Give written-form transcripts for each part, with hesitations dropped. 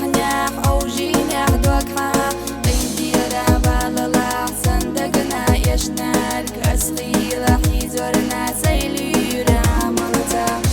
صباحنا حوجينا دوكها قيدي رابا للا صندقنا يشنار كأسخي لحي زورنا سيلي راملتا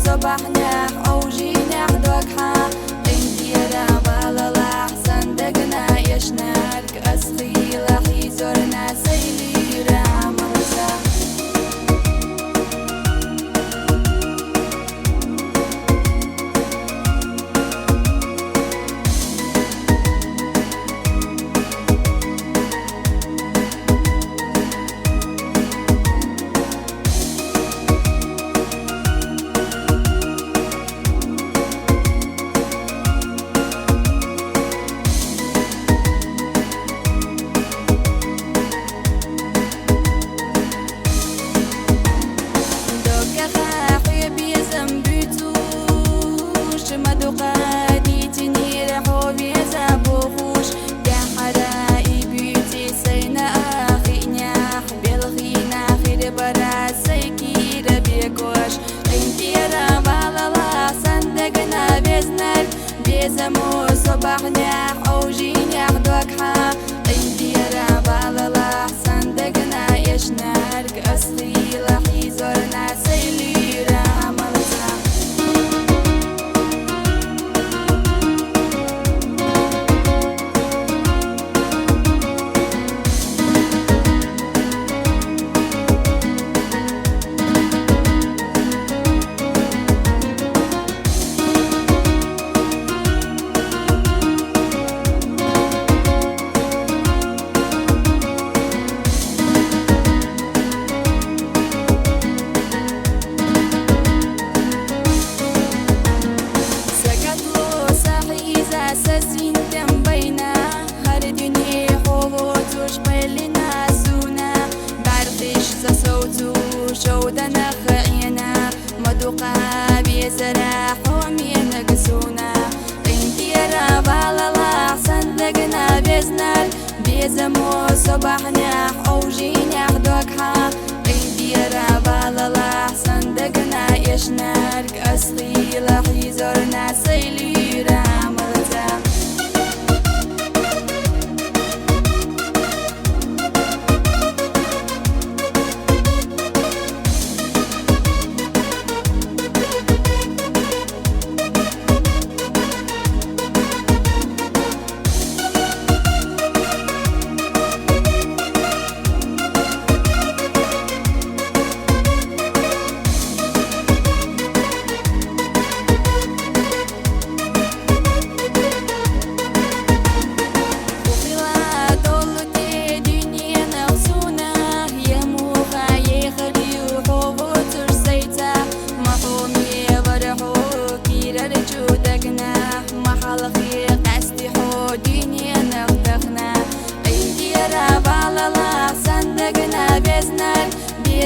صباحنا حوجينا دوكها قيدي رابا للا صندقنا يشنار كأسخي لحي زورنا سيلي راملتا صباحنا حوجينا دوكها قيدي رابا للا صندقنا يشنار كأسخي لحي زورنا سيلي راملتا شودنا خعينا مدوقا بيسرح ومينا قسونا قيمتي رابا للا صندقنا بيزنال بيزمو صباحنا حوجينا دوكها قيمتي رابا للا صندقنا يشنار كأسخي لحي زورنا سيلي راملتا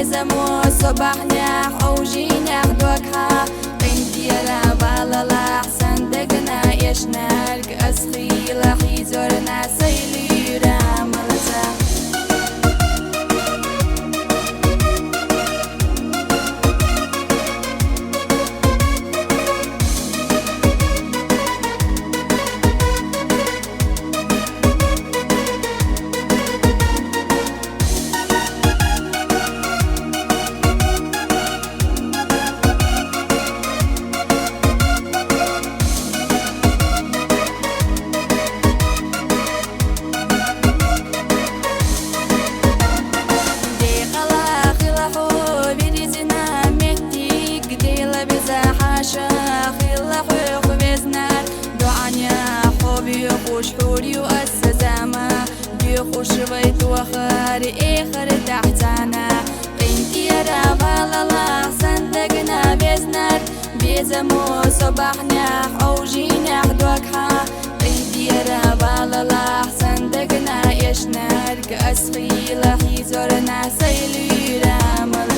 زمو صباحنا حوجينا دوكها قيمتي رابا للا صندقنا يشنار كأسخي لحي زورنا سيلي راملتا باری آخر تحتنا قيمتي رابع الله صندقنا بيزنر بيزمو صباحنا حوجينا دوكها قيمتي رابع الله صندقنا يشنر كأسخي لحي زورنا سيلي رامل